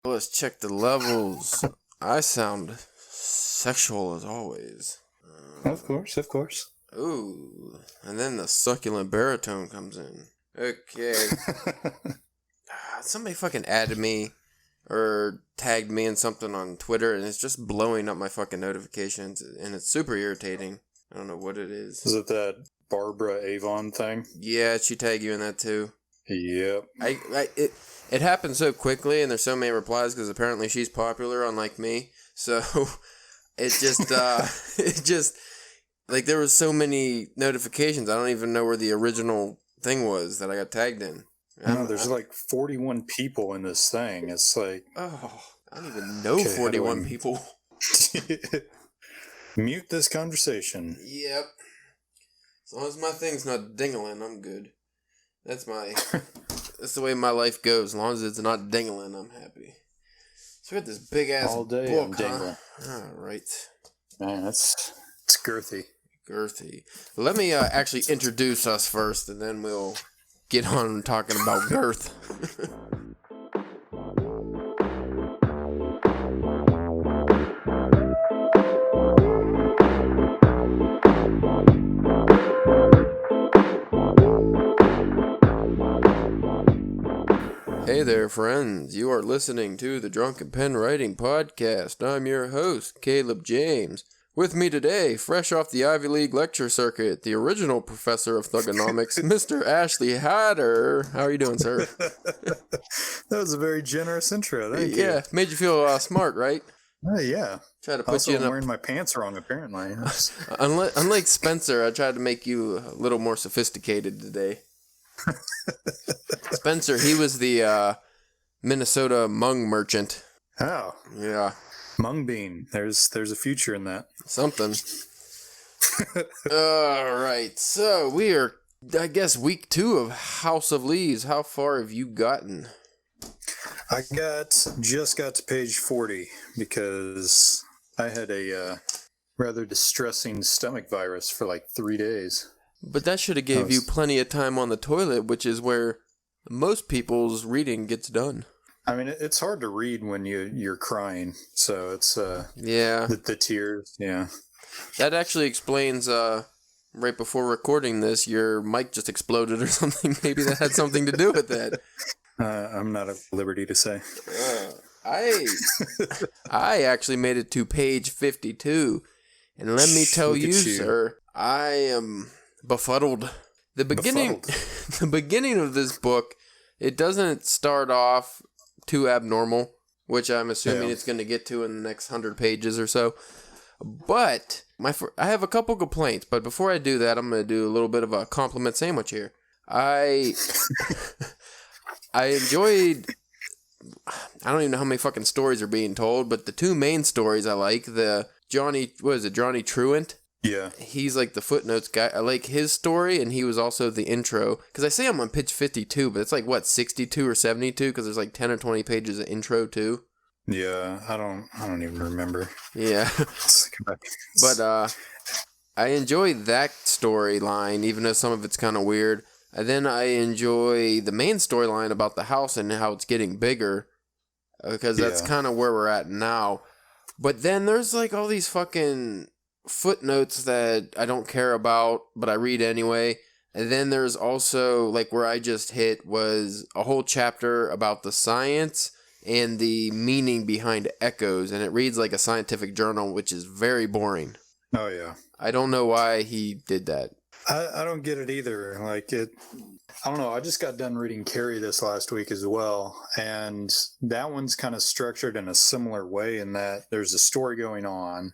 Let's check the levels. I sound sexual as always. Of course. Ooh, and then the succulent baritone comes in. Okay. Somebody fucking added me or tagged me in something on Twitter, and it's just blowing up my fucking notifications, and it's super irritating. I don't know what it is. Is it that Barbara Avon thing? Yeah, she tagged you in that too. Yep. It happened so quickly, and there's so many replies because apparently she's popular, unlike me. So it just like there was so many notifications. I don't even know where the original thing was that I got tagged in. No, there's like 41 people in this thing. It's like, oh, I don't even know 41 people. Mute this conversation. Yep. As long as my thing's not dingling, I'm good. That's the way my life goes. As long as it's not dingling, I'm happy. So we got this big ass all day book, I'm dingling. All right. Man, it's girthy. Girthy. Let me actually introduce us first, and then we'll get on talking about girth. Hey there, friends. You are listening to the Drunken Pen Writing Podcast. I'm your host, Caleb James. With me today, fresh off the Ivy League lecture circuit, the original professor of thugonomics, Mr. Ashley Hatter. How are you doing, sir? That was a very generous intro. Thank you. Yeah, made you feel smart, right? Yeah. Try to put also, you in I'm wearing my pants wrong, apparently. Unlike Spencer, I tried to make you a little more sophisticated today. Spencer, he was the Minnesota mung merchant. Oh. Yeah. Mung bean. There's a future in that. Something. All right. So we are, I guess, week 2 of House of Leaves. How far have you gotten? I just got to page 40 because I had a rather distressing stomach virus for like 3 days. But that should have gave you plenty of time on the toilet, which is where most people's reading gets done. I mean, it's hard to read when you're crying, so it's yeah, the tears, yeah. That actually explains right before recording this, your mic just exploded or something. Maybe that had something to do with that. I'm not at liberty to say. I actually made it to page 52, and let me tell you, sir, I am befuddled. The beginning of this book, it doesn't start off too abnormal, which I'm assuming it's going to get to in the next 100 pages or so. But I have a couple complaints, but before I do that, I'm going to do a little bit of a compliment sandwich here. I enjoyed, I don't even know how many fucking stories are being told, but the 2 main stories I like, the Johnny Truant? Yeah. He's like the footnotes guy. I like his story, and he was also the intro. Because I say I'm on page 52, but it's like, what, 62 or 72? Because there's like 10 or 20 pages of intro, too. Yeah, I don't even remember. Yeah. But I enjoy that storyline, even though some of it's kind of weird. And then I enjoy the main storyline about the house and how it's getting bigger. Because that's kind of where we're at now. But then there's like all these fucking footnotes that I don't care about, but I read anyway. And then there's also, like, where I just hit was a whole chapter about the science and the meaning behind echoes, and it reads like a scientific journal, which is very boring. Oh, yeah. I don't know why he did that. I don't get it either. Like, I don't know. I just got done reading Carrie this last week as well, and that one's kind of structured in a similar way in that there's a story going on.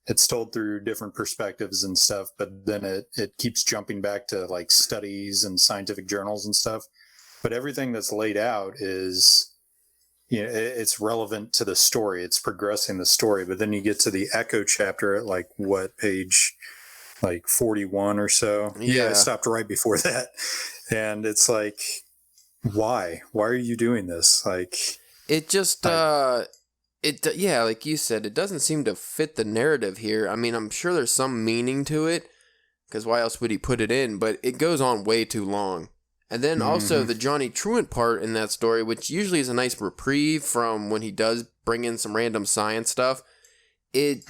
It's told through different perspectives and stuff, but then it keeps jumping back to like studies and scientific journals and stuff. But everything that's laid out is, it's relevant to the story. It's progressing the story. But then you get to the echo chapter at like what page, like 41 or so. Yeah, I stopped right before that. And it's like, why? Why are you doing this? Like, it just, like you said, it doesn't seem to fit the narrative here. I mean, I'm sure there's some meaning to it, because why else would he put it in? But it goes on way too long. And then also the Johnny Truant part in that story, which usually is a nice reprieve from when he does bring in some random science stuff. It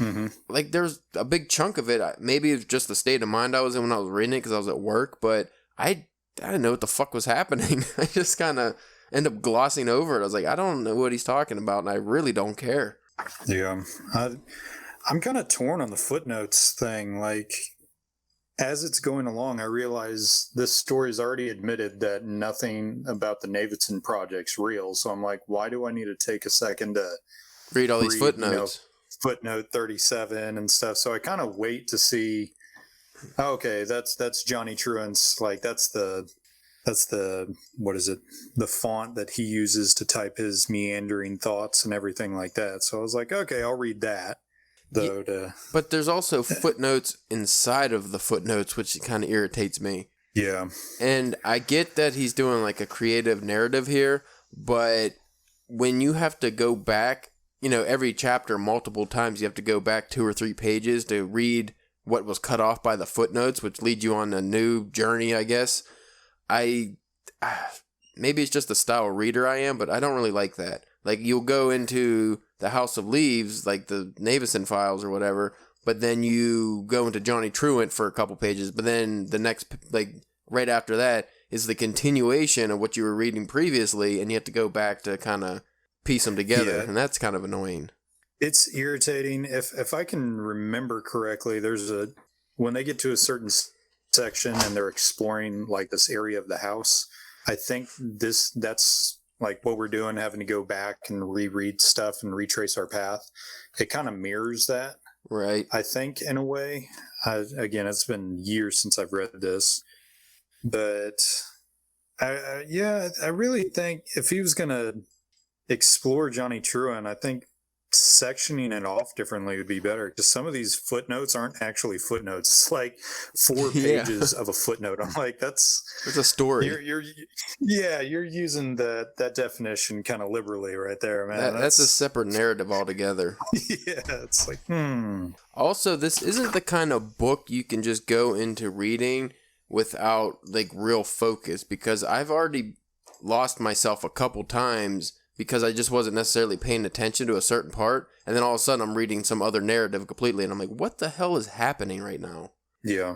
like there's a big chunk of it. Maybe it's just the state of mind I was in when I was reading it because I was at work, but I didn't know what the fuck was happening. I just kind of end up glossing over it. I was like, I don't know what he's talking about, and I really don't care. Yeah, I'm kind of torn on the footnotes thing. Like, as it's going along, I realize this story's already admitted that nothing about the Navidson project's real. So I'm like, why do I need to take a second to read all these footnotes? Footnote 37 and stuff. So I kind of wait to see. Okay, that's Johnny Truant's. Like, that's the what is it? The font that he uses to type his meandering thoughts and everything like that. So I was like, okay, I'll read that. But there's also footnotes inside of the footnotes, which kind of irritates me. Yeah. And I get that he's doing like a creative narrative here, but when you have to go back, every chapter multiple times, you have to go back 2 or 3 pages to read what was cut off by the footnotes, which lead you on a new journey, I guess. Maybe it's just the style of reader I am, but I don't really like that. Like, you'll go into the House of Leaves, like the Navidson files or whatever, but then you go into Johnny Truant for a couple pages, but then the next, like, right after that is the continuation of what you were reading previously, and you have to go back to kind of piece them together, and that's kind of annoying. It's irritating. If I can remember correctly, when they get to a certain section and they're exploring like this area of the house, I think that's like what we're doing, having to go back and reread stuff and retrace our path. It kind of mirrors that, right? I think, in a way. Again, it's been years since I've read this, but I really think if he was gonna explore Johnny Truant, I think sectioning it off differently would be better, because some of these footnotes aren't actually footnotes. It's like 4 pages of a footnote. I'm like, it's a story. You're using that definition kind of liberally right there, man. That's a separate narrative altogether. Yeah, it's like Also, this isn't the kind of book you can just go into reading without like real focus, because I've already lost myself a couple times because I just wasn't necessarily paying attention to a certain part, and then all of a sudden I'm reading some other narrative completely, and I'm like, what the hell is happening right now? Yeah.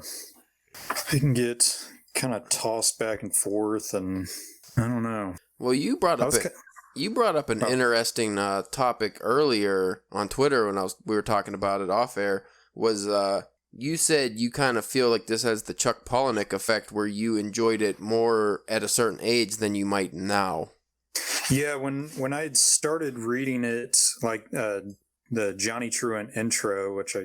You can get kind of tossed back and forth, and I don't know. Well, you brought up an interesting topic earlier on Twitter when we were talking about it off air, was you said you kind of feel like this has the Chuck Palahniuk effect, where you enjoyed it more at a certain age than you might now. Yeah, when I had started reading it, like the Johnny Truant intro, which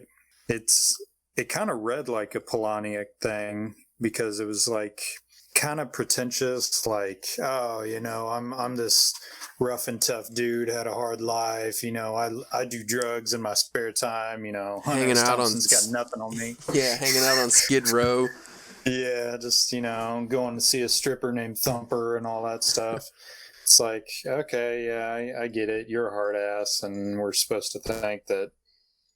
it kind of read like a Palahniuk thing, because it was like kind of pretentious, like, oh, I'm this rough and tough dude, had a hard life, I do drugs in my spare time, hanging out Thompson's got nothing on me. Yeah, hanging out on Skid Row. Yeah, just going to see a stripper named Thumper and all that stuff. It's like, okay, yeah, I get it. You're a hard ass, and we're supposed to think that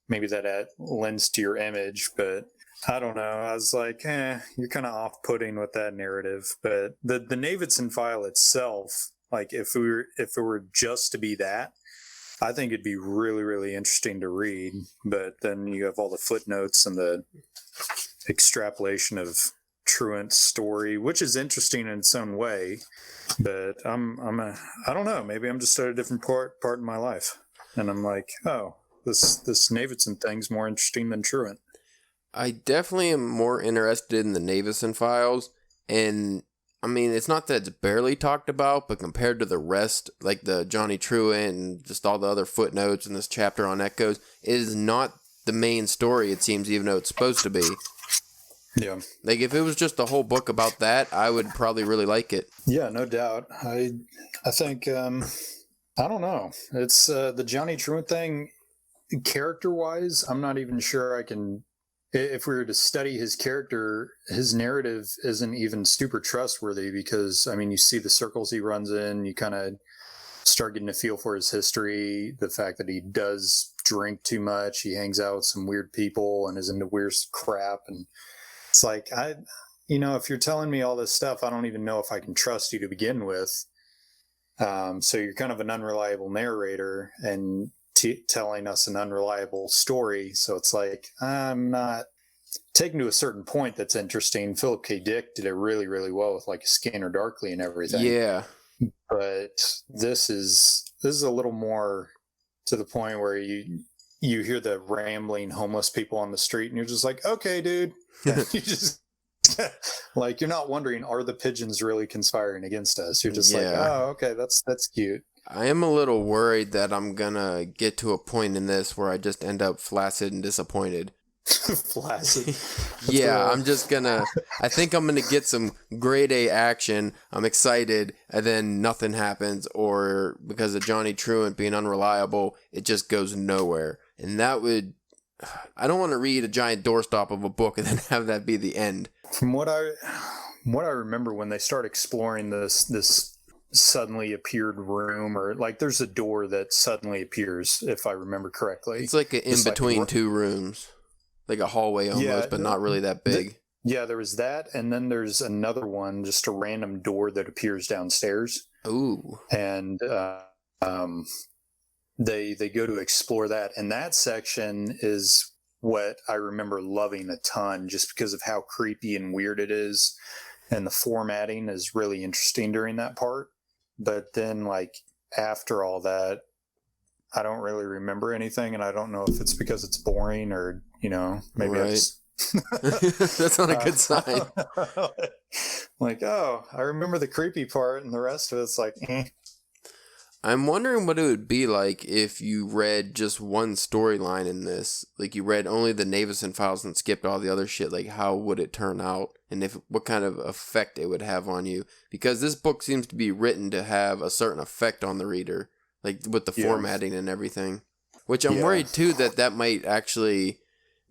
maybe that lends to your image, but I don't know. I was like, you're kind of off-putting with that narrative. But the Navidson file itself, like, if it were just to be that, I think it'd be really, really interesting to read. But then you have all the footnotes and the extrapolation of Truant's story, which is interesting in its own way. But I don't know. Maybe I'm just at a different part in my life, and I'm like, oh, this Navidson thing's more interesting than Truant. I definitely am more interested in the Navidson files, and I mean, it's not that it's barely talked about, but compared to the rest, like the Johnny Truant and just all the other footnotes in this chapter on Echoes, it is not the main story, it seems, even though it's supposed to be. Yeah. Like, if it was just a whole book about that, I would probably really like it. Yeah, no doubt. I think, I don't know. It's the Johnny Truant thing, character-wise, I'm not even sure I can... If we were to study his character, his narrative isn't even super trustworthy, because, I mean, you see the circles he runs in, you kind of start getting a feel for his history, the fact that he does drink too much, he hangs out with some weird people and is into weird crap, and it's like, if you're telling me all this stuff, I don't even know if I can trust you to begin with. So you're kind of an unreliable narrator and telling us an unreliable story. So it's like, I'm not taken to a certain point that's interesting. Philip K. Dick did it really, really well with like Scanner Darkly and everything. Yeah. But this is a little more to the point where you hear the rambling homeless people on the street and you're just like, okay, dude. You just like, you're not wondering, are the pigeons really conspiring against us? You're just like, oh, okay, that's cute. I am a little worried that I'm gonna get to a point in this where I just end up flaccid and disappointed. Flaccid. Yeah, I think I'm gonna get some grade A action. I'm excited, and then nothing happens, or because of Johnny Truant being unreliable, it just goes nowhere. And that would, I don't want to read a giant doorstop of a book and then have that be the end. From what I remember, when they start exploring this suddenly appeared room, or like there's a door that suddenly appears, if I remember correctly. It's like in between two rooms. Like a hallway almost, but not really that big. There was that, and then there's another one, just a random door that appears downstairs. Ooh. And they go to explore that, and that section is what I remember loving a ton, just because of how creepy and weird it is, and the formatting is really interesting during that part. But then, like, after all that, I don't really remember anything, and I don't know if it's because it's boring or, maybe right. I just... That's not a good sign. Like, oh, I remember the creepy part, and the rest of it's like, eh. I'm wondering what it would be like if you read just one storyline in this. Like, you read only the Navison files and skipped all the other shit. Like, how would it turn out? And what kind of effect it would have on you? Because this book seems to be written to have a certain effect on the reader. Like, with the formatting and everything. Which I'm worried, too, that might actually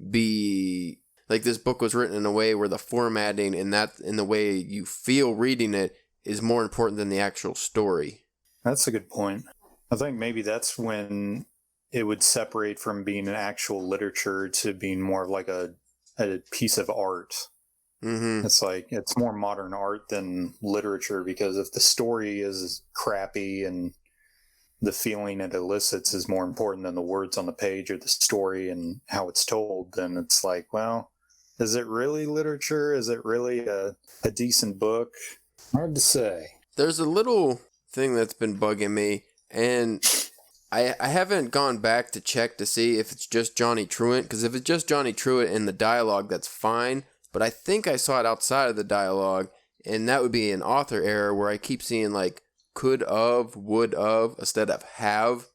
be... Like, this book was written in a way where the formatting and the way you feel reading it is more important than the actual story. That's a good point. I think maybe that's when it would separate from being an actual literature to being more of like a piece of art. Mm-hmm. It's like, it's more modern art than literature, because if the story is crappy and the feeling it elicits is more important than the words on the page or the story and how it's told, then it's like, well, is it really literature? Is it really a decent book? Hard to say. There's a little thing that's been bugging me, and I haven't gone back to check to see if it's just Johnny Truant, because if it's just Johnny Truant in the dialogue, that's fine, but I think I saw it outside of the dialogue, and that would be an author error where I keep seeing like could of, would of, instead of have.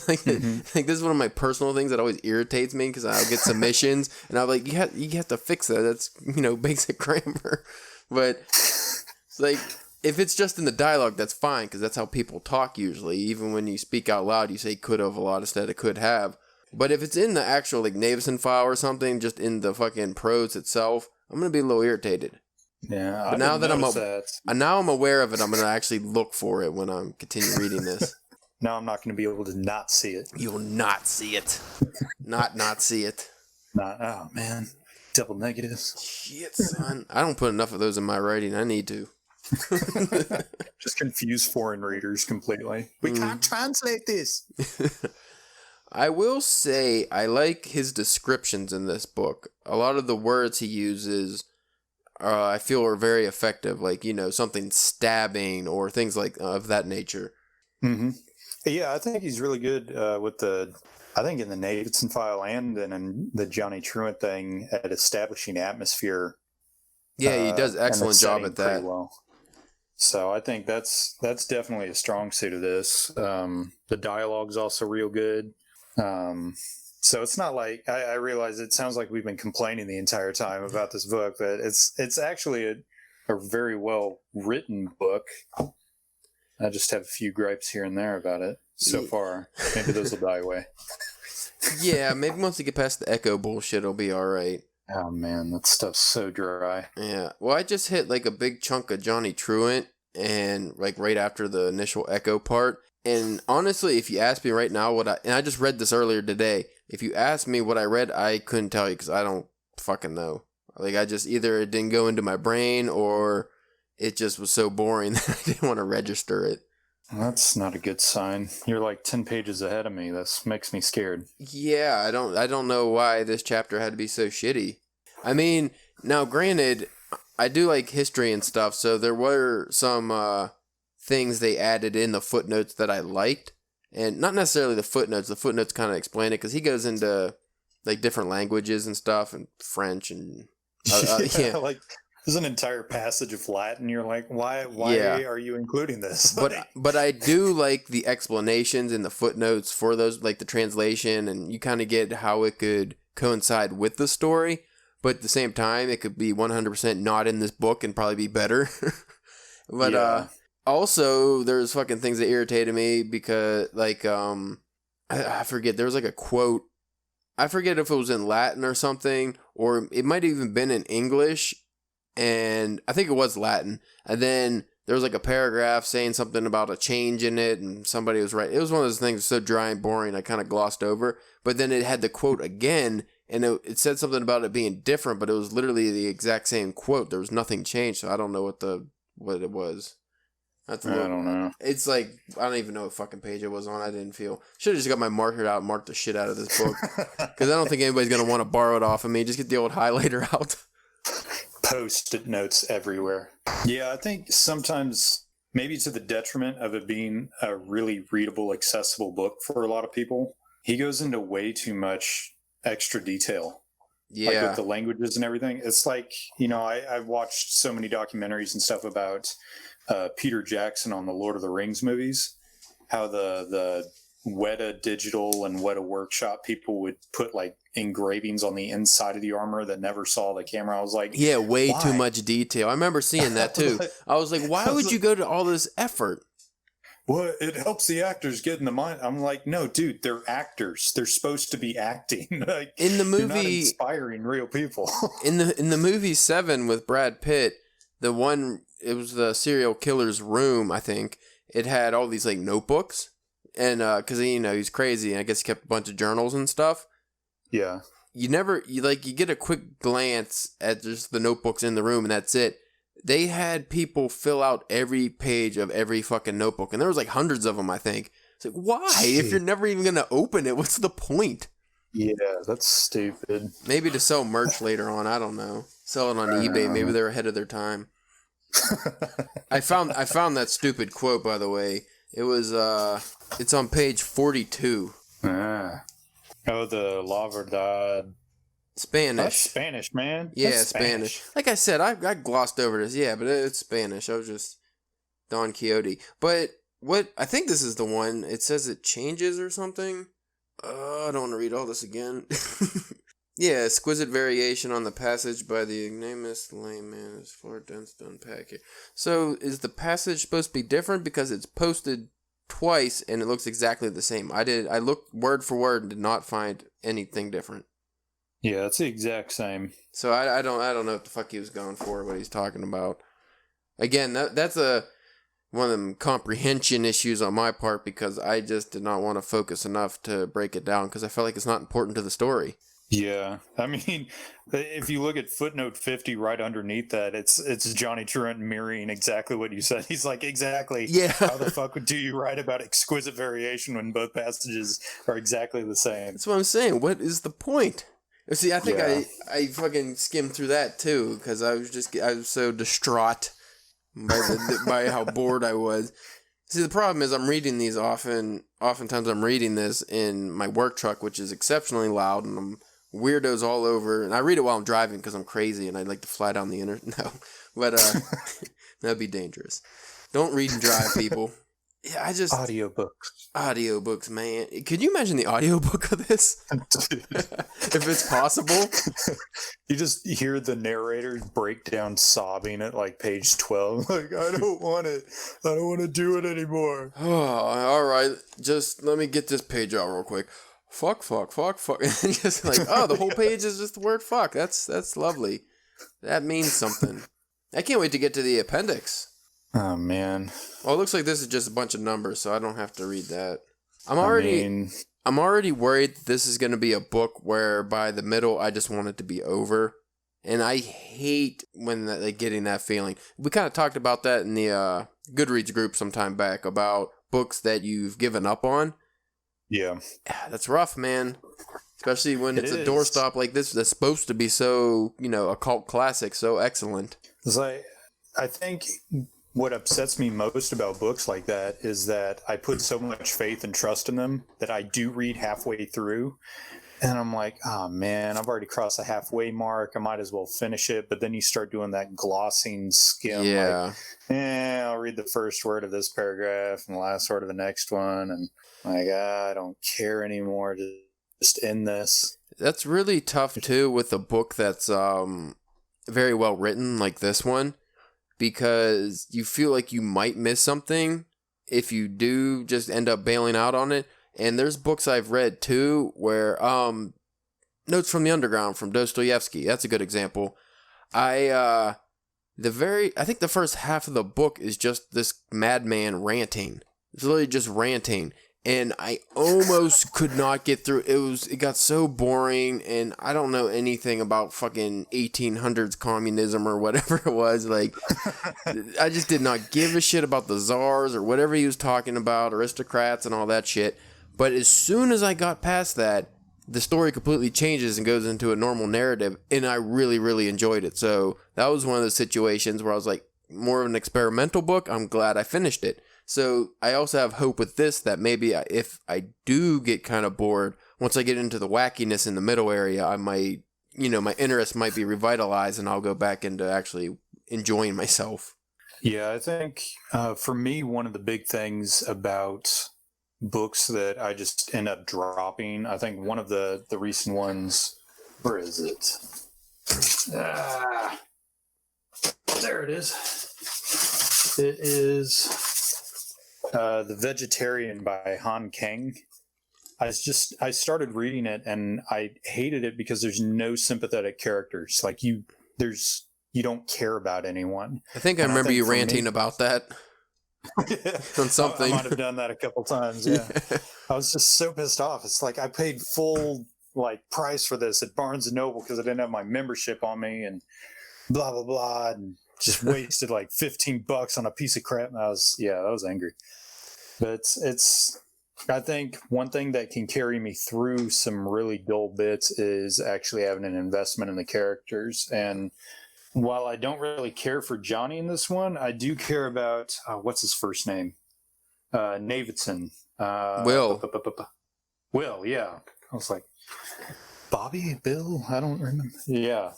Like this is one of my personal things that always irritates me, because I'll get submissions and I'm like, you have to fix that. That's basic grammar. But like, if it's just in the dialogue, that's fine, because that's how people talk usually. Even when you speak out loud, you say could have a lot instead of could have. But if it's in the actual like Navison file or something, just in the fucking prose itself, I'm gonna be a little irritated. Yeah, but now that I'm aware of it, I'm gonna actually look for it when I continue reading this. Now I'm not going to be able to not see it. You will not see it. not see it. Oh, man. Double negatives. Shit, son. I don't put enough of those in my writing. I need to. Just confuse foreign readers completely. We can't translate this. I will say I like his descriptions in this book. A lot of the words he uses, I feel, are very effective. Like, something stabbing or things like of that nature. Mm-hmm. Yeah, I think he's really good with I think in the Navidson file and in the Johnny Truant thing, at establishing atmosphere. Yeah, he does excellent job at that. Well. So I think that's definitely a strong suit of this. The dialogue's also real good. So it's not like, I realize it sounds like we've been complaining the entire time about this book, but it's actually a very well written book. I just have a few gripes here and there about it so far. Maybe those will die away. Yeah, maybe once you get past the echo bullshit, it'll be all right. Oh, man, that stuff's so dry. Yeah. Well, I just hit like a big chunk of Johnny Truant, and like right after the initial echo part. And honestly, if you ask me right now and I just read this earlier today, if you ask me what I read, I couldn't tell you, because I don't fucking know. Like I just either it didn't go into my brain or it just was so boring that I didn't want to register it. That's not a good sign. You're like 10 pages ahead of me. This makes me scared. Yeah, I don't know why this chapter had to be so shitty. I mean, now granted, I do like history and stuff, so there were some things they added in the footnotes that I liked. And not necessarily the footnotes. The footnotes kind of explain it because he goes into like different languages and stuff and French and yeah. Like there's an entire passage of Latin. You're like, why are you including this? But I do like the explanations and the footnotes for those, like the translation, and you kind of get how it could coincide with the story. But at the same time, it could be 100% not in this book and probably be better. But yeah. Also, there's fucking things that irritated me because, like, I forget. There was like a quote. I forget if it was in Latin or something, or it might have even been in English. And I think it was Latin. And then there was like a paragraph saying something about a change in it, and somebody was right. It was one of those things so dry and boring I kind of glossed over. But then it had the quote again, and it said something about it being different, but it was literally the exact same quote. There was nothing changed, so I don't know what it was. I don't know. It's like, I don't even know what fucking page it was on. I didn't feel. Should have just got my marker out and marked the shit out of this book. Because I don't think anybody's going to want to borrow it off of me. Just get the old highlighter out. Post-it notes everywhere. Yeah, I think sometimes, maybe to the detriment of it being a really readable, accessible book for a lot of people, he goes into way too much extra detail. Yeah. Like with the languages and everything. It's like, I've watched so many documentaries and stuff about Peter Jackson on the Lord of the Rings movies, how the Weta Digital and Weta Workshop people would put like engravings on the inside of the armor that never saw the camera. I was like, yeah, way why? too much detail. I remember seeing that too. I was like, why would you go to all this effort? Well, it helps the actors get in the mind. I'm like, no, dude, they're actors. They're supposed to be acting. Like, in the movie, you're not inspiring real people. in the movie Seven with Brad Pitt, it was the serial killer's room. I think it had all these like notebooks, and because he's crazy, and I guess he kept a bunch of journals and stuff. Yeah. You get a quick glance at just the notebooks in the room, and that's it. They had people fill out every page of every fucking notebook, and there was like hundreds of them, I think. It's like, why? If you're never even going to open it, what's the point? Yeah, that's stupid. Maybe to sell merch later on, I don't know. Sell it on eBay, maybe they're ahead of their time. I found that stupid quote, by the way. It was, it's on page 42. Ah. Oh, the La Verdad. Spanish. That's Spanish, man. Yeah, That's Spanish. Like I said, I glossed over this. Yeah, but it's Spanish. I was just Don Quixote. But I think this is the one. It says it changes or something. I don't want to read all this again. Yeah, exquisite variation on the passage by the ignominious layman is far dense to unpack here. So is the passage supposed to be different because it's posted twice and it looks exactly the same? I looked word for word and did not find anything different. Yeah, it's the exact same. So I don't know what the fuck he was going for, what he's talking about. Again, that's one of them comprehension issues on my part because I just did not want to focus enough to break it down because I felt like it's not important to the story. Yeah, I mean, if you look at footnote 50 right underneath that, it's Johnny Trent mirroring exactly what you said. He's like, exactly. Yeah. How the fuck do you write about exquisite variation when both passages are exactly the same? That's what I'm saying. What is the point? See, I think I fucking skimmed through that too because I was so distraught by how bored I was. See, the problem is I'm reading these oftentimes I'm reading this in my work truck, which is exceptionally loud, and I'm weirdos all over. And I read it while I'm driving because I'm crazy and I like to fly down the internet. No, but that'd be dangerous. Don't read and drive, people. Yeah, audiobooks, man. Could you imagine the audiobook of this? If it's possible. You just hear the narrator break down sobbing at like page 12. Like, I don't want it. I don't want to do it anymore. Oh, all right. Just let me get this page out real quick. Fuck. And just like, oh, the whole page is just the word fuck. That's lovely. That means something. I can't wait to get to the appendix. Oh, man. Well, it looks like this is just a bunch of numbers, so I don't have to read that. I'm already worried that this is going to be a book where by the middle I just want it to be over And I hate when like getting that feeling. We kind of talked about that in the Goodreads group some time back about books that you've given up on. Yeah. That's rough, man. Especially when it's a doorstop like this that's supposed to be so, a cult classic, so excellent. It's like, I think what upsets me most about books like that is that I put so much faith and trust in them that I do read halfway through. And I'm like, oh man, I've already crossed the halfway mark. I might as well finish it. But then you start doing that glossing skim. Yeah. Like, I'll read the first word of this paragraph and the last word of the next one. And like, I don't care anymore. Just end this. That's really tough too with a book that's very well written like this one, because you feel like you might miss something if you do just end up bailing out on it. And there's books I've read too where Notes from the Underground from Dostoevsky, that's a good example. I think the first half of the book is just this madman ranting. It's literally just ranting. And I almost could not get through. It got so boring, and I don't know anything about fucking 1800s communism or whatever it was. Like, I just did not give a shit about the czars or whatever he was talking about, aristocrats and all that shit. But as soon as I got past that, the story completely changes and goes into a normal narrative, and I really, really enjoyed it. So that was one of those situations where I was like, more of an experimental book. I'm glad I finished it. So I also have hope with this that maybe if I do get kind of bored, once I get into the wackiness in the middle area, I might, my interest might be revitalized and I'll go back into actually enjoying myself. Yeah, I think for me, one of the big things about books that I just end up dropping, I think one of the recent ones, where is it? There it is. It is The Vegetarian by Han Kang. I started reading it and I hated it because there's no sympathetic characters. Like you don't care about anyone. I think I remember you ranting about that on something. I might have done that a couple times. Yeah. I was just so pissed off. It's like I paid full price for this at Barnes and Noble because I didn't have my membership on me and blah blah blah, and just wasted like $15 on a piece of crap. And I was angry. But it's I think one thing that can carry me through some really dull bits is actually having an investment in the characters. And while I don't really care for Johnny in this one, I do care about what's his first name? Navidson. Will. Will, yeah. I was like, Bobby? Bill? I don't remember. Yeah.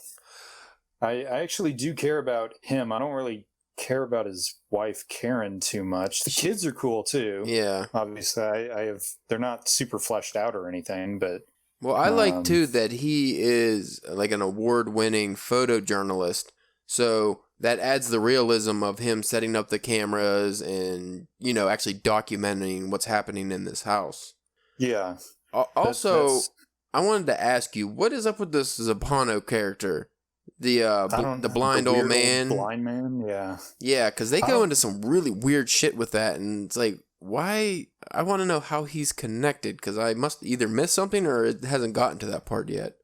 I actually do care about him. I don't really care about his wife Karen too much. The kids are cool too. Yeah. Obviously, they're not super fleshed out or anything, but well, I like too that he is like an award-winning photojournalist. So that adds the realism of him setting up the cameras and, actually documenting what's happening in this house. Yeah. Also, I wanted to ask you, what is up with this Zappano character? The blind old man. Blind man, yeah. Yeah, because they go into some really weird shit with that, and it's like, why? I want to know how he's connected, because I must either miss something or it hasn't gotten to that part yet.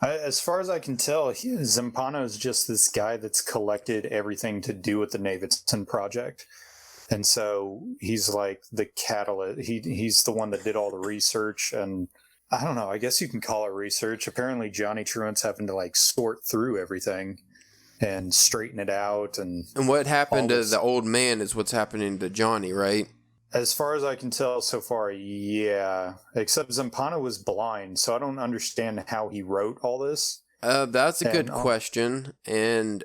As far as I can tell, Zampano is just this guy that's collected everything to do with the Navidson project. And so he's like the catalyst. He's the one that did all the research, and I don't know, I guess you can call it research. Apparently Johnny Truant's having to sort through everything and straighten it out. And what happened to the old man is what's happening to Johnny, right? As far as I can tell so far, yeah. Except Zampano was blind, so I don't understand how he wrote all this. That's a good question. And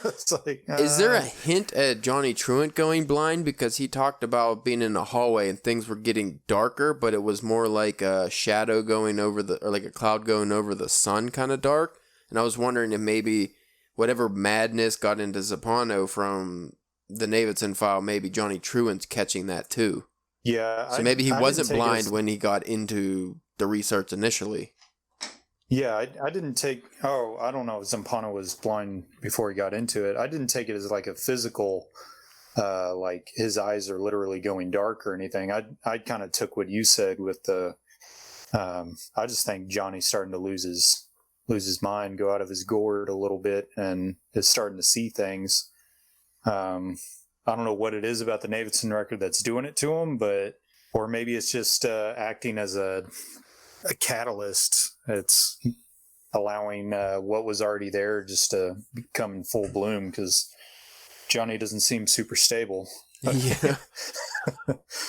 it's like, is there a hint at Johnny Truant going blind? Because he talked about being in a hallway and things were getting darker, but it was more like a shadow going over or like a cloud going over the sun kind of dark. And I was wondering if maybe whatever madness got into Zappano from the Navidson file, maybe Johnny Truant's catching that too. Yeah. So maybe he wasn't blind when he got into the research initially. Yeah, I didn't take... Oh, I don't know if Zampano was blind before he got into it. I didn't take it as like a physical, his eyes are literally going dark or anything. I kind of took what you said with the... I just think Johnny's starting to lose lose his mind, go out of his gourd a little bit, and is starting to see things. I don't know what it is about the Navidson record that's doing it to him, or maybe it's just acting as a catalyst. It's allowing what was already there just to become in full bloom, because Johnny doesn't seem super stable. Yeah.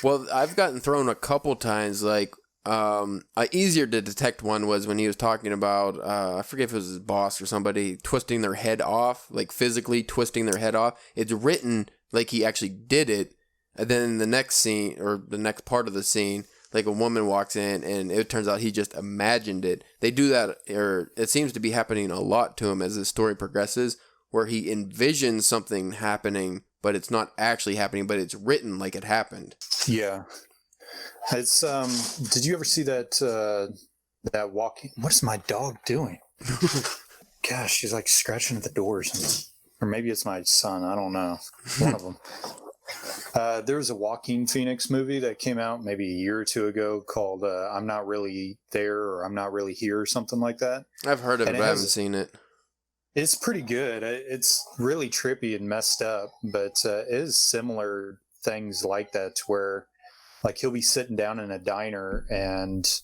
Well, I've gotten thrown a couple times. Like, easier to detect one was when he was talking about, I forget if it was his boss or somebody, twisting their head off, like physically twisting their head off. It's written like he actually did it. And then the next scene, or the next part of the scene, like a woman walks in and it turns out he just imagined it. They do that, or it seems to be happening a lot to him as the story progresses, where he envisions something happening, but it's not actually happening, but it's written like it happened. Yeah. It's did you ever see that that walking, what is my dog doing? Gosh, she's like scratching at the doors, or maybe it's my son, I don't know. One of them. There was a Joaquin Phoenix movie that came out maybe a year or two ago called I'm Not Really There, or I'm Not Really Here, or something like that. I've heard of it, but I haven't seen it. It's pretty good. It's really trippy and messed up, but it is similar things like that, to where like he'll be sitting down in a diner and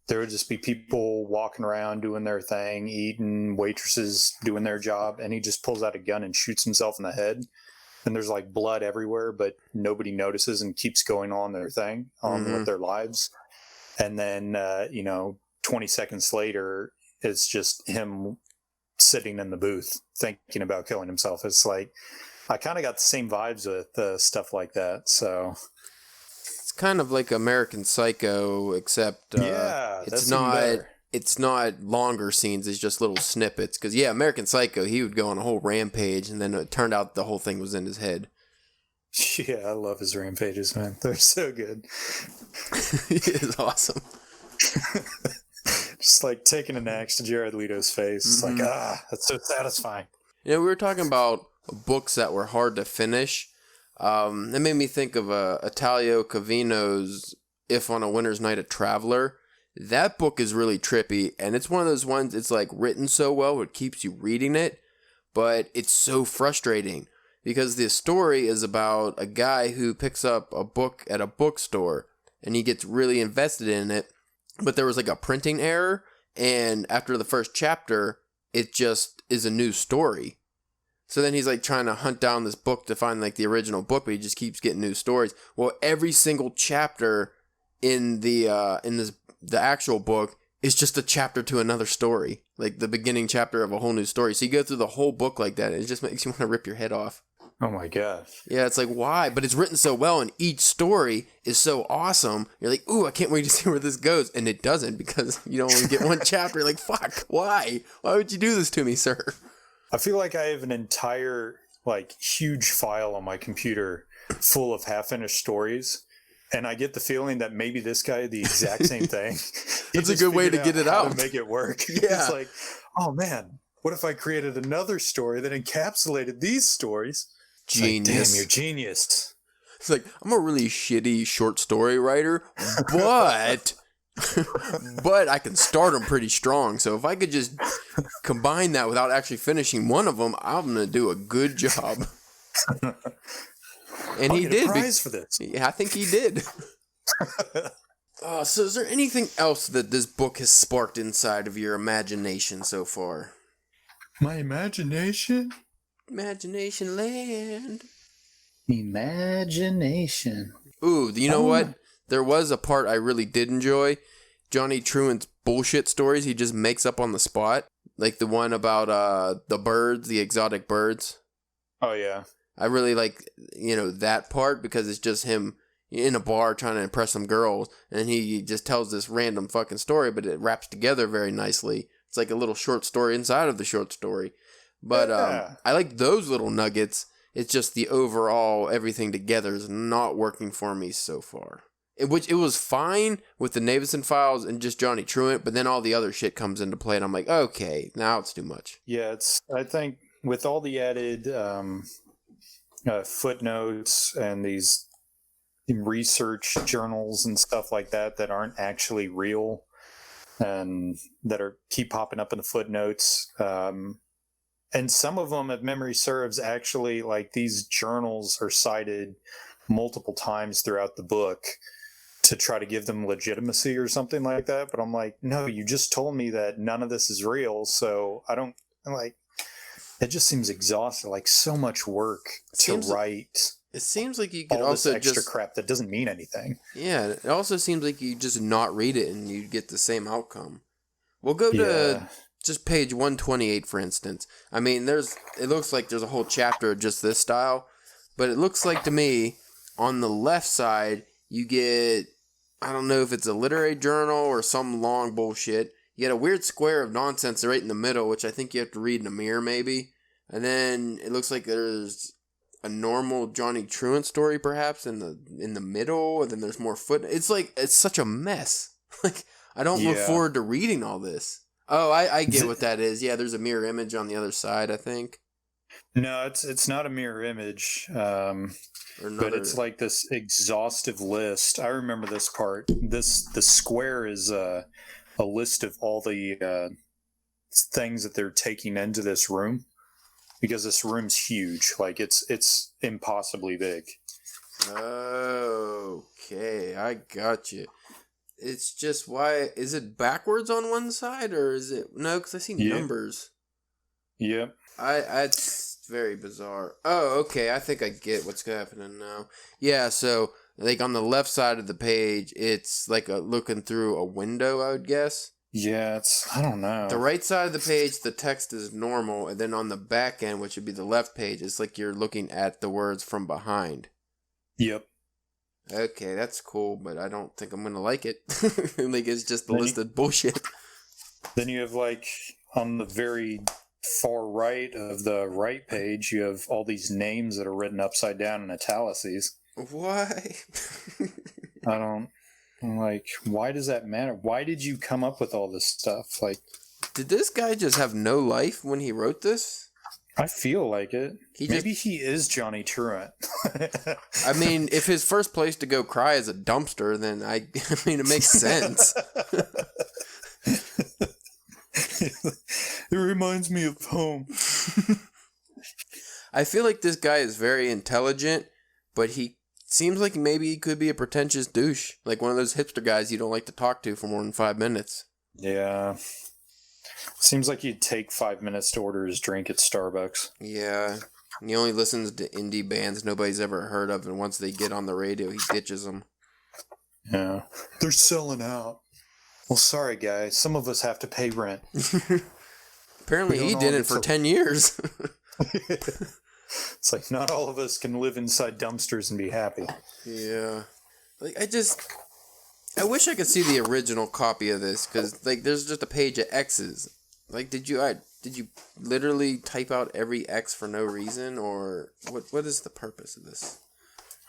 there would just be people walking around doing their thing, eating, waitresses doing their job, and he just pulls out a gun and shoots himself in the head. And there's like blood everywhere, but nobody notices and keeps going on their thing, with their lives. And then, 20 seconds later, it's just him sitting in the booth thinking about killing himself. It's like, I kind of got the same vibes with stuff like that. So it's kind of like American Psycho, except it's not longer scenes. It's just little snippets. Because American Psycho, he would go on a whole rampage, and then it turned out the whole thing was in his head. Yeah, I love his rampages, man. They're so good. He is awesome. Just like taking an axe to Jared Leto's face. It's like, that's so satisfying. We were talking about books that were hard to finish. It made me think of Italio Calvino's If on a Winter's Night a Traveler. That book is really trippy, and it's one of those ones, it's like written so well it keeps you reading it, but it's so frustrating because the story is about a guy who picks up a book at a bookstore and he gets really invested in it, but there was like a printing error, and after the first chapter it just is a new story. So then he's like trying to hunt down this book to find like the original book, but he just keeps getting new stories. Well, every single chapter in the actual book is just a chapter to another story, like the beginning chapter of a whole new story. So you go through the whole book like that, and it just makes you want to rip your head off. Oh my gosh. Yeah, it's like, why? But it's written so well, and each story is so awesome. You're like, ooh, I can't wait to see where this goes. And it doesn't, because you don't only get one chapter. You're like, fuck, why? Why would you do this to me, sir? I feel like I have an entire, like, huge file on my computer full of half-finished stories. And I get the feeling that maybe this guy did the exact same thing. It's a good way to get it out. To make it work. Yeah. It's like, oh man, what if I created another story that encapsulated these stories? Genius. Like, damn, you're genius. It's like, I'm a really shitty short story writer, but but I can start them pretty strong. So if I could just combine that without actually finishing one of them, I'm going to do a good job. And I'll he get did. a prize for this. Yeah, I think he did. So is there anything else that this book has sparked inside of your imagination so far? My imagination? Imagination land. Imagination. Ooh, you know what? There was a part I really did enjoy. Johnny Truant's bullshit stories he just makes up on the spot. Like the one about the birds, the exotic birds. Oh, yeah. I really like, that part, because it's just him in a bar trying to impress some girls, and he just tells this random fucking story, but it wraps together very nicely. It's like a little short story inside of the short story. But I like those little nuggets. It's just the overall everything together is not working for me so far. It was fine with the Navidson Files and just Johnny Truant, but then all the other shit comes into play, and I'm like, okay, now it's too much. Yeah, I think with all the added footnotes and these research journals and stuff like that aren't actually real, and that are keep popping up in the footnotes. And some of them, if memory serves, actually, like, these journals are cited multiple times throughout the book to try to give them legitimacy or something like that. But I'm like, no, you just told me that none of this is real. So I don't, like, it just seems exhausting, like so much work to write. It seems like you could all also this extra just crap that doesn't mean anything. Yeah, it also seems like you just not read it and you get the same outcome. We'll go to just page 128, for instance. I mean, it looks like there's a whole chapter of just this style, but it looks like to me, on the left side, you get, I don't know if it's a literary journal or some long bullshit. You get a weird square of nonsense right in the middle, which I think you have to read in a mirror, maybe. And then it looks like there's a normal Johnny Truant story, perhaps, in the middle, and then there's more It's like, it's such a mess. Like, I don't look forward to reading all this. Oh, I get what that is. Yeah, there's a mirror image on the other side, I think. No, it's not a mirror image, but it's like this exhaustive list. I remember this part. The square is a list of all the things that they're taking into this room, because this room's huge. Like, it's impossibly big. Okay, I got you. It's just, why is it backwards on one side, or is it no? Because I see numbers. Yep. It's very bizarre. Oh, okay. I think I get what's happening now. Yeah. So, like, on the left side of the page, it's like looking through a window, I would guess. Yeah, I don't know. The right side of the page, the text is normal, and then on the back end, which would be the left page, it's like you're looking at the words from behind. Yep. Okay, that's cool, but I don't think I'm gonna like it. Like, it's just the list of bullshit. Then you have, like, on the very far right of the right page, you have all these names that are written upside down in italics. Why? I'm like, why does that matter? Why did you come up with all this stuff? Like, did this guy just have no life when he wrote this? I feel like it. Maybe he is Johnny Truant. I mean, if his first place to go cry is a dumpster, then I mean, it makes sense. It reminds me of home. I feel like this guy is very intelligent, but he seems like maybe he could be a pretentious douche. Like one of those hipster guys you don't like to talk to for more than 5 minutes. Yeah. Seems like he'd take 5 minutes to order his drink at Starbucks. Yeah. And he only listens to indie bands nobody's ever heard of, and once they get on the radio, he ditches them. Yeah. They're selling out. Well, sorry, guys. Some of us have to pay rent. Apparently he did it for 10 years. It's like, not all of us can live inside dumpsters and be happy. Yeah. Like, I wish I could see the original copy of this, because, like, there's just a page of X's. Like, did you literally type out every X for no reason, or what is the purpose of this?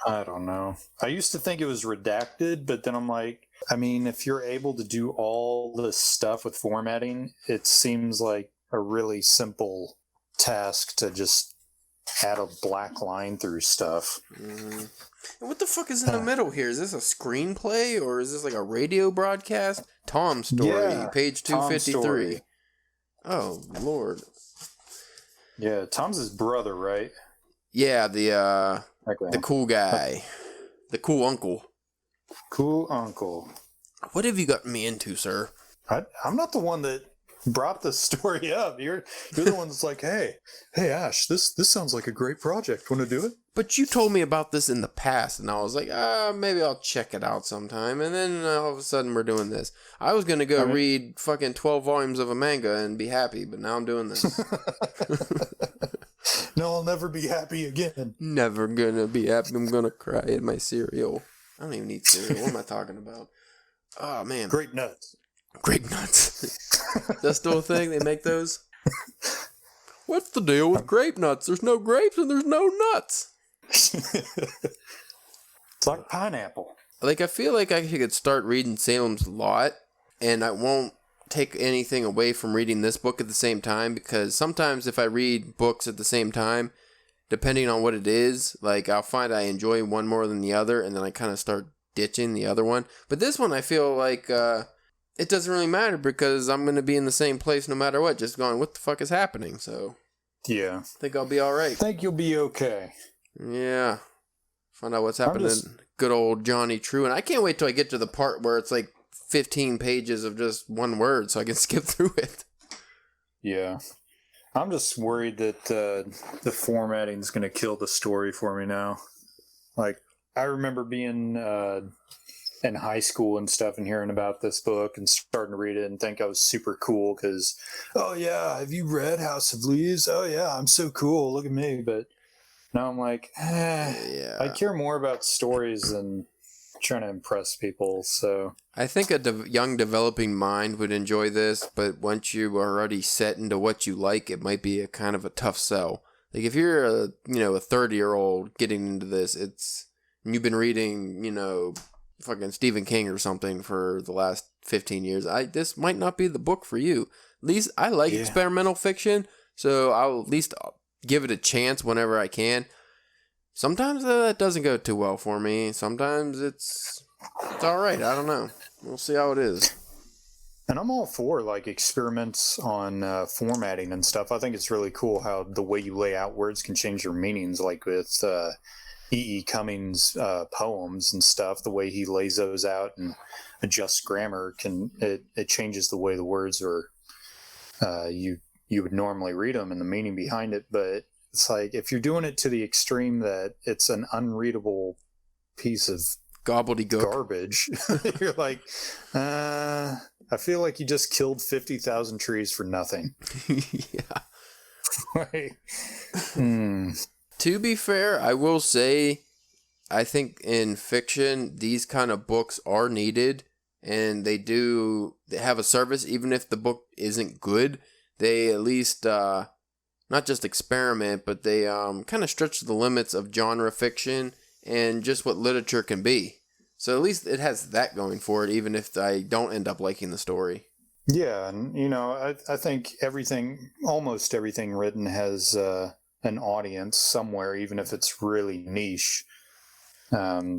I don't know. I used to think it was redacted, but then I'm like, I mean, if you're able to do all this stuff with formatting, it seems like a really simple task to just add a black line through stuff. Mm-hmm. And what the fuck is in the middle here? Is this a screenplay, or is this like a radio broadcast? Tom's Story, page 253. Oh, Lord. Yeah, Tom's his brother, right? Yeah, the cool guy. The cool uncle. Cool uncle. What have you gotten me into, sir? I'm not the one that brought the story up. You're the one that's like, hey Ash, this sounds like a great project. Want to do it? But you told me about this in the past, and I was like, maybe I'll check it out sometime. And then all of a sudden we're doing this. I was going to go read fucking 12 volumes of a manga and be happy, but now I'm doing this. No, I'll never be happy again. Never gonna be happy. I'm gonna cry at my cereal. I don't even eat cereal. What am I talking about? Oh, man. Grape nuts. Grape nuts. That's still a thing? They make those? What's the deal with grape nuts? There's no grapes and there's no nuts. It's like pineapple. Like, I feel like I could start reading Salem's Lot, and I won't take anything away from reading this book at the same time, because sometimes if I read books at the same time, depending on what it is, like, I'll find I enjoy one more than the other, and then I kind of start ditching the other one. But this one, I feel like it doesn't really matter because I'm going to be in the same place no matter what, just going, what the fuck is happening? So, yeah. I think I'll be all right. I think you'll be okay. Yeah. Find out what's happening. Good old Johnny True. And I can't wait till I get to the part where it's like 15 pages of just one word so I can skip through it. Yeah. I'm just worried that the formatting is going to kill the story for me now. Like, I remember being in high school and stuff and hearing about this book and starting to read it and think I was super cool because, oh, yeah, have you read House of Leaves? Oh, yeah, I'm so cool. Look at me. But now I'm like, Yeah. I care more about stories than trying to impress people. So I think a young developing mind would enjoy this, but once you are already set into what you like, it might be a kind of a tough sell. Like if you're a 30-year-old getting into this, and you've been reading, fucking Stephen King or something for the last 15 years, this might not be the book for you. At least I like experimental fiction, so I'll at least give it a chance whenever I can. Sometimes that doesn't go too well for me. Sometimes it's all right. I don't know. We'll see how it is. And I'm all for like experiments on formatting and stuff. I think it's really cool how the way you lay out words can change their meanings. Like with E.E. Cummings' poems and stuff, the way he lays those out and adjusts grammar it changes the way the words are. You would normally read them and the meaning behind it, but it's like if you're doing it to the extreme that it's an unreadable piece of gobbledygook garbage, you're like, I feel like you just killed 50,000 trees for nothing. Yeah. Like, To be fair, I will say, I think in fiction, these kind of books are needed, and they have a service, even if the book isn't good. They at least, not just experiment, but they kind of stretch the limits of genre fiction and just what literature can be. So at least it has that going for it, even if I don't end up liking the story. Yeah, and I think almost everything written has an audience somewhere, even if it's really niche.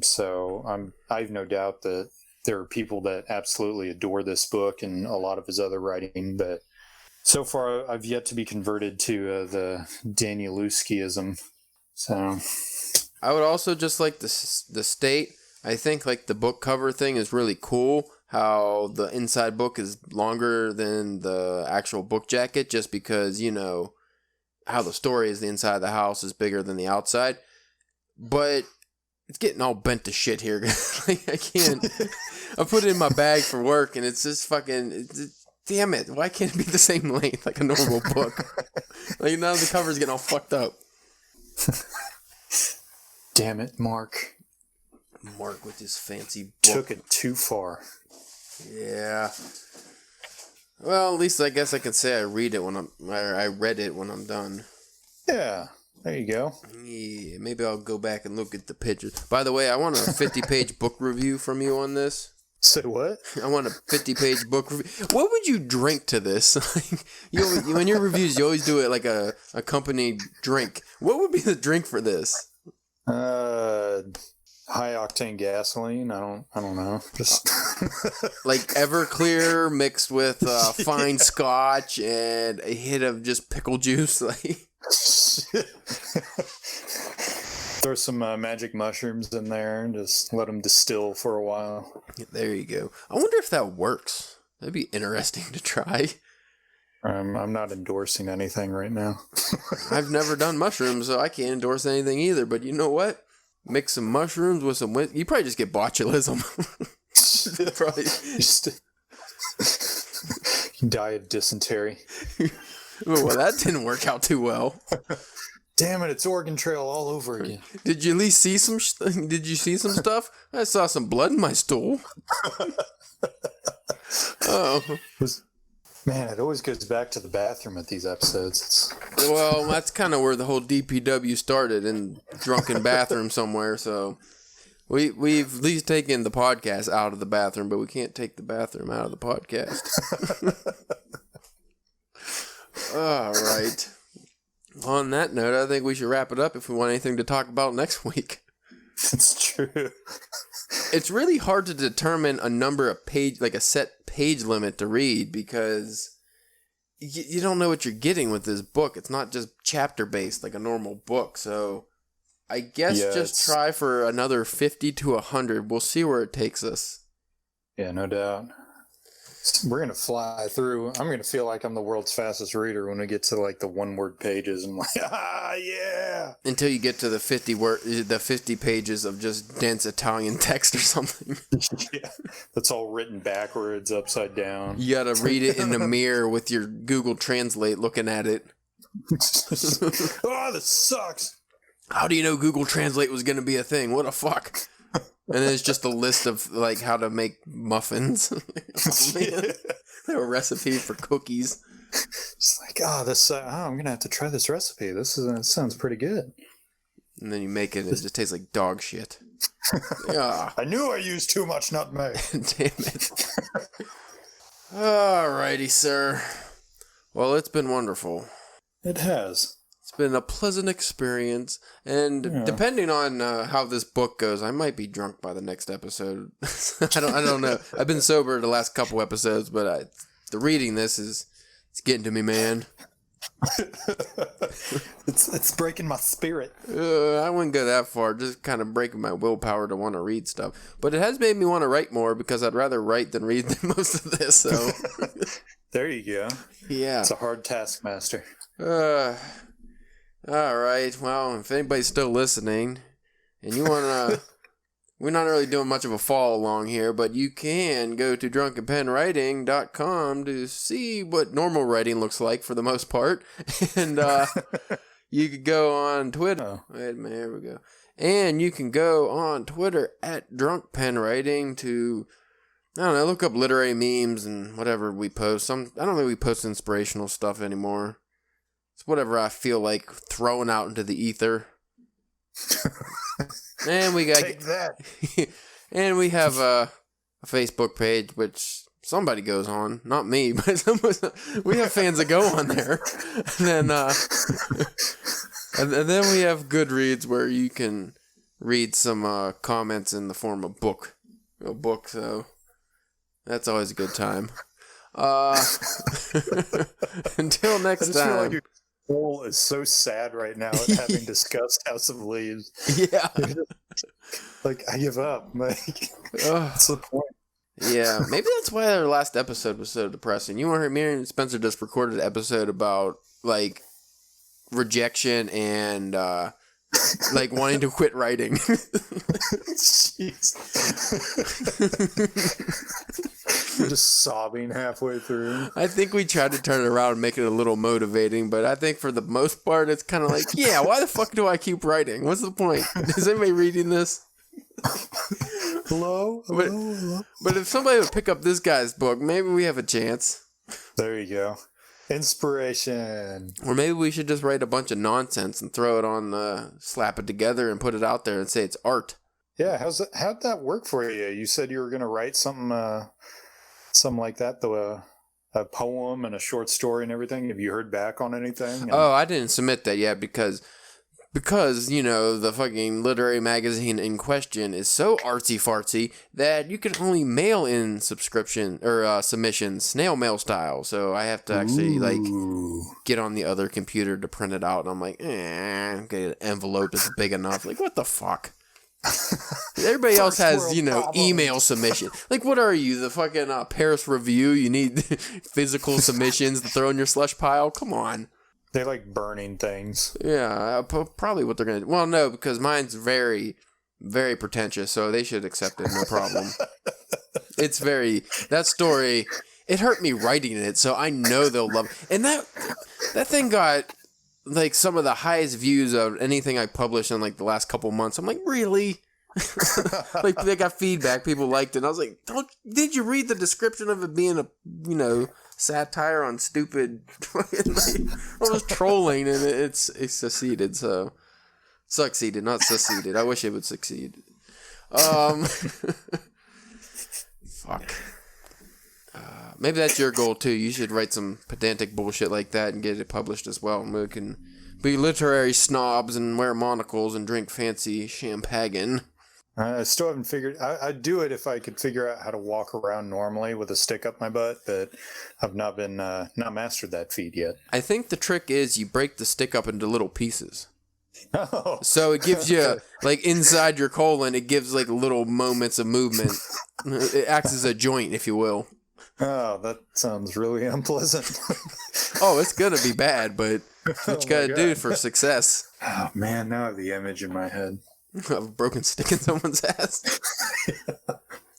So I've no doubt that there are people that absolutely adore this book and a lot of his other writing, but so far I've yet to be converted to the Danielewskiism. So I would also just like the state. I think like the book cover thing is really cool. How the inside book is longer than the actual book jacket, just because how the story is. The inside of the house is bigger than the outside, but it's getting all bent to shit here. Like, I can't. I put it in my bag for work, and it's just fucking. Damn it! Why can't it be the same length like a normal book? Like now the cover's getting all fucked up. Damn it, Mark. Mark with his fancy book. Took it too far. Yeah. Well, at least I guess I can say I read it I read it when I'm done. Yeah, there you go. Yeah, maybe I'll go back and look at the pictures. By the way, I want a 50-page book review from you on this. Say what? I want a 50-page book review. What would you drink to this? In your reviews, you always do it like a accompanied drink. What would be the drink for this? High octane gasoline. I don't know. Just like Everclear mixed with fine Scotch and a hit of just pickle juice. Like throw some magic mushrooms in there and just let them distill for a while. There you go. I wonder if that works. That'd be interesting to try. I'm not endorsing anything right now. I've never done mushrooms, so I can't endorse anything either. But you know what? Mix some mushrooms with some you probably just get botulism. Probably you die of dysentery. Well, that didn't work out too well. Damn it! It's Oregon Trail all over again. Did you at least see some? Did you see some stuff? I saw some blood in my stool. Oh. Man, it always goes back to the bathroom at these episodes. Well, that's kind of where the whole DPW started, in drunken bathroom somewhere. So we've at least taken the podcast out of the bathroom, but we can't take the bathroom out of the podcast. All right. On that note, I think we should wrap it up if we want anything to talk about next week. It's true. It's really hard to determine a number of page, like a set page limit to read, because you don't know what you're getting with this book. It's not just chapter based like a normal book. So I guess just try for another 50 to 100. We'll see where it takes us. Yeah, no doubt. We're going to fly through. I'm going to feel like I'm the world's fastest reader when we get to like the one-word pages. And like, yeah. Until you get to the 50 pages of just dense Italian text or something. Yeah, that's all written backwards, upside down. You got to read it in the mirror with your Google Translate looking at it. Oh, this sucks. How do you know Google Translate was going to be a thing? What the fuck? And then it's just a list of like how to make muffins. Oh, man. A recipe for cookies. It's like, I'm gonna have to try this recipe. This sounds pretty good. And then you make it, and it just tastes like dog shit. Yeah. I knew I used too much nutmeg. Damn it. Alrighty, sir. Well, it's been wonderful. It has. It's been a pleasant experience, and depending on how this book goes, I might be drunk by the next episode. I don't know. I've been sober the last couple episodes, but the reading this it's getting to me, man. It's breaking my spirit. I wouldn't go that far, just kind of breaking my willpower to want to read stuff. But it has made me want to write more, because I'd rather write than read most of this. So there you go. Yeah, it's a hard taskmaster. All right. Well, if anybody's still listening, and you want to, we're not really doing much of a follow along here, but you can go to drunkenpenwriting.com to see what normal writing looks like for the most part. And you could go on Twitter. Wait a minute, here we go. And you can go on Twitter at drunkpenwriting to, I don't know, look up literary memes and whatever we post. I don't think we post inspirational stuff anymore. It's whatever I feel like throwing out into the ether. And we got take that. And we have a Facebook page which somebody goes on, not me, but we have fans that go on there. And then and then we have Goodreads where you can read some comments in the form of a book. So that's always a good time. Until next time. Feel like your soul is so sad right now at having discussed House of Leaves. Yeah. Like, I give up. Like, what's the point? Yeah, maybe that's why our last episode was so depressing. You want me and Spencer just recorded an episode about, like, rejection and, like, wanting to quit writing. Jeez. You're just sobbing halfway through. I think we tried to turn it around and make it a little motivating, but I think for the most part, it's kind of like, yeah, why the fuck do I keep writing? What's the point? Is anybody reading this? Hello? But if somebody would pick up this guy's book, maybe we have a chance. There you go. Inspiration. Or maybe we should just write a bunch of nonsense and throw it on, slap it together and put it out there and say it's art. Yeah, how'd that work for you? You said you were going to write something like that, a poem and a short story and everything. Have you heard back on anything? Oh, I didn't submit that yet because, you know, the fucking literary magazine in question is so artsy-fartsy that you can only mail in subscription or submissions, snail mail style. So I have to actually, like, get on the other computer to print it out. And I'm like, get an envelope that's big enough. Like, what the fuck? Everybody else has, you know, email submission. Like, what are you, the fucking Paris Review? You need physical submissions to throw in your slush pile? Come on. They like burning things. Yeah, probably what they're going to do. Well, no, because mine's very, very pretentious, so they should accept it, no problem. It's that story, it hurt me writing it, so I know they'll love it. And that thing got, like, some of the highest views of anything I published in, like, the last couple months. I'm like, really? Like, they got feedback, people liked it. And I was like, did you read the description of it being a, you know, satire on stupid, like, I was trolling, and it succeeded, so, succeeded, not succeeded. I wish it would succeed. Fuck. Maybe that's your goal too. You should write some pedantic bullshit like that and get it published as well. And we can be literary snobs and wear monocles and drink fancy champagne. I still haven't figured. I'd do it if I could figure out how to walk around normally with a stick up my butt, but I've not mastered that feat yet. I think the trick is you break the stick up into little pieces. Oh, So it gives you, like, inside your colon, it gives, like, little moments of movement. It acts as a joint, if you will. oh, that sounds really unpleasant. Oh, it's going to be bad, but what you got to do for success. Oh, man, now I have the image in my head. Of a broken stick in someone's ass.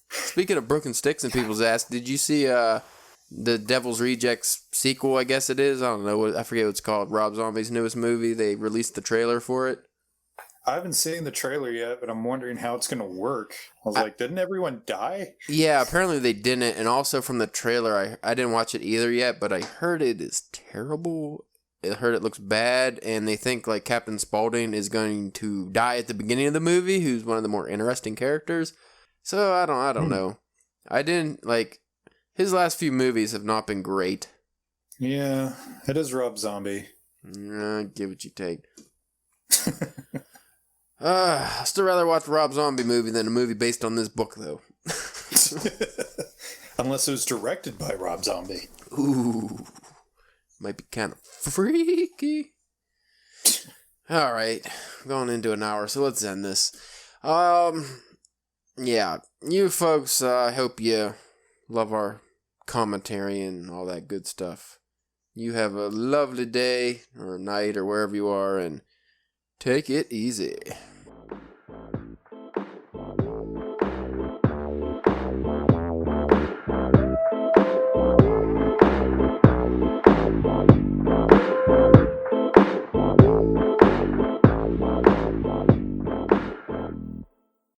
Speaking of broken sticks in people's ass, did you see the Devil's Rejects sequel, I guess it is? I don't know. I forget what it's called. Rob Zombie's newest movie. They released the trailer for it. I haven't seen the trailer yet, but I'm wondering how it's going to work. I was like, didn't everyone die? Yeah, apparently they didn't. And also from the trailer, I didn't watch it either yet, but I heard it is terrible. I heard it looks bad, and they think like Captain Spaulding is going to die at the beginning of the movie, who's one of the more interesting characters. So I don't know. I didn't like his last few movies have not been great. Yeah, it is Rob Zombie. Give what you take. I still rather watch a Rob Zombie movie than a movie based on this book, though. Unless it was directed by Rob Zombie. Ooh. Might be kind of freaky. All right, going into an hour, so let's end this. Yeah, you folks, I hope you love our commentary and all that good stuff. You have a lovely day or night or wherever you are, and take it easy.